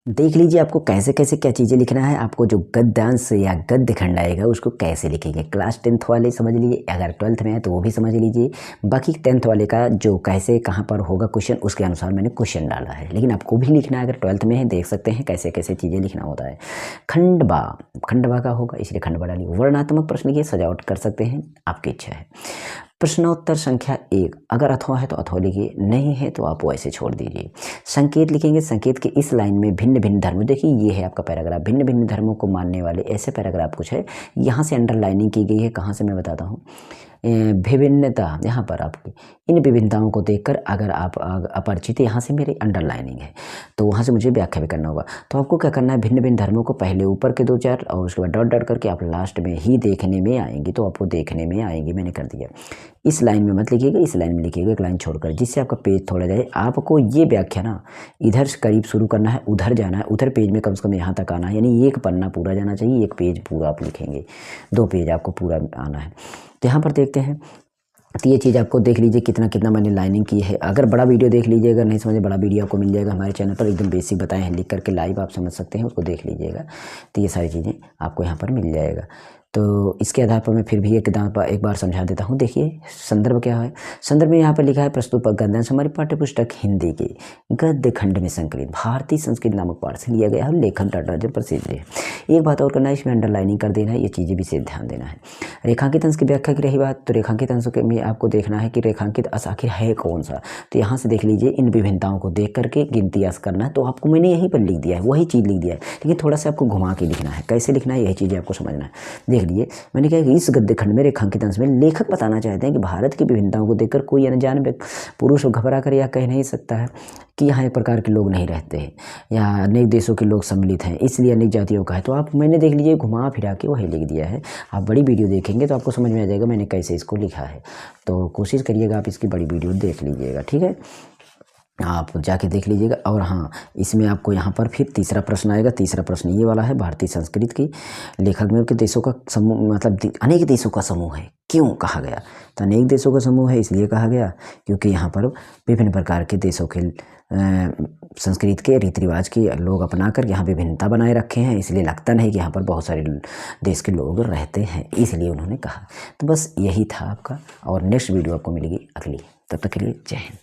देख लीजिए आपको कैसे कैसे क्या चीज़ें लिखना है। आपको जो गद्यांश या गद्य खंड आएगा उसको कैसे लिखेंगे, क्लास 10th वाले समझ लीजिए, अगर 12th में है तो वो भी समझ लीजिए। बाकी 10th वाले का जो कैसे कहाँ पर होगा क्वेश्चन, उसके अनुसार मैंने क्वेश्चन डाला है, लेकिन आपको भी लिखना है। अगर 12th में है देख सकते हैं कैसे कैसे चीज़ें लिखना होता है। खंडबा, खंडबा का होगा इसलिए खंडबा डालिए। वर्णात्मक प्रश्न की सजावट कर सकते हैं, आपकी इच्छा है। प्रश्नोत्तर संख्या 1, अगर अथवा है तो अथवा लिखिए, नहीं है तो आप वो ऐसे छोड़ दीजिए। संकेत लिखेंगे, संकेत के इस लाइन में भिन्न भिन्न धर्म, देखिए ये है आपका पैराग्राफ, भिन्न भिन्न धर्मों को मानने वाले ऐसे पैराग्राफ कुछ है। यहाँ से अंडरलाइनिंग की गई है, कहाँ से मैं बताता हूँ। विभिन्नता, यहाँ पर आपकी इन विभिन्नताओं को देखकर अगर आप अपरिचित, यहाँ से मेरी अंडरलाइनिंग है तो वहाँ से मुझे व्याख्या भी करना होगा। तो आपको क्या करना है, भिन्न भिन्न धर्मों को पहले ऊपर के 2-4 और उसके बाद डॉट डॉट करके आप लास्ट में ही देखने में आएंगी, तो आपको देखने में आएंगी, मैंने कर दिया। इस लाइन में मत लिखिएगा, इस लाइन में लिखिएगा, एक लाइन छोड़कर, जिससे आपका पेज थोड़ा जाए। आपको ये व्याख्या ना इधर से करीब शुरू करना है, उधर जाना है, उधर पेज में कम से कम यहाँ तक आना है, यानी एक पन्ना पूरा जाना चाहिए, एक पेज पूरा आप लिखेंगे, 2 पेज आपको पूरा आना है। तो यहाँ पर देखते हैं, तो ये चीज़ आपको देख लीजिए कितना कितना मैंने लाइनिंग की है। अगर बड़ा वीडियो देख लीजिए, अगर नहीं समझे बड़ा वीडियो आपको मिल जाएगा हमारे चैनल पर, एकदम बेसिक बताए हैं लिख करके, लाइव आप समझ सकते हैं, उसको देख लीजिएगा। तो ये सारी चीज़ें आपको यहाँ पर मिल जाएगा। तो इसके आधार पर मैं फिर भी एक बार समझा देता हूँ। देखिए संदर्भ क्या है, संदर्भ में यहाँ पर लिखा है प्रस्तुत गद्यांश हमारी पाठ्यपुस्तक हिंदी के गद्य खंड में संकलित भारतीय संस्कृत नामक पाठ से लिया गया है, लेखन टाटा प्रसिद्ध है। एक बात और करना है, इसमें अंडरलाइनिंग कर देना है, ये चीज़ें भी सिर्फ ध्यान देना है। रेखांकित अंश की व्याख्या की रही बात, तो रेखांकित अंशों के में आपको देखना है कि रेखांकित अंश आखिर है कौन सा। तो यहाँ से देख लीजिए, इन विभिन्नताओं को देख करके गिनती अंश करना है। तो आपको मैंने यहीं पर लिख दिया है, वही चीज़ लिख दिया है, लेकिन थोड़ा सा आपको घुमा के लिखना है। कैसे लिखना है यही चीज़ें आपको समझना है। देख लीजिए मैंने कहा कि इस गद्य खंड में रेखांकित अंश में लेखक बताना चाहते हैं कि भारत की विभिन्नताओं को देखकर कोई अनजान पुरुष घबरा कर यह कह नहीं सकता है कि यहाँ एक प्रकार के लोग नहीं रहते हैं या अनेक देशों के लोग सम्मिलित हैं, इसलिए अनेक जातियों का है। तो आप मैंने देख लीजिए घुमा फिरा के वही लिख दिया है। आप बड़ी वीडियो देखेंगे तो आपको समझ में आ जाएगा मैंने कैसे इसको लिखा है। तो कोशिश करिएगा आप इसकी बड़ी वीडियो देख लीजिएगा, ठीक है, आप जाके देख लीजिएगा। और हाँ, इसमें आपको यहाँ पर फिर तीसरा प्रश्न आएगा। तीसरा प्रश्न ये वाला है, भारतीय संस्कृत की लेखक में के देशों का समूह, मतलब अनेक देशों का समूह है, क्यों कहा गया। तो अनेक देशों का समूह है इसलिए कहा गया क्योंकि यहाँ पर विभिन्न प्रकार के देशों के संस्कृत के रीति रिवाज के लोग अपना कर यहाँ विभिन्नता बनाए रखे हैं, इसलिए लगता नहीं कि यहाँ पर बहुत सारे देश के लोग रहते हैं, इसलिए उन्होंने कहा। तो बस यही था आपका, और नेक्स्ट वीडियो आपको मिलेगी अगली। तब तक के लिए जय हिंद।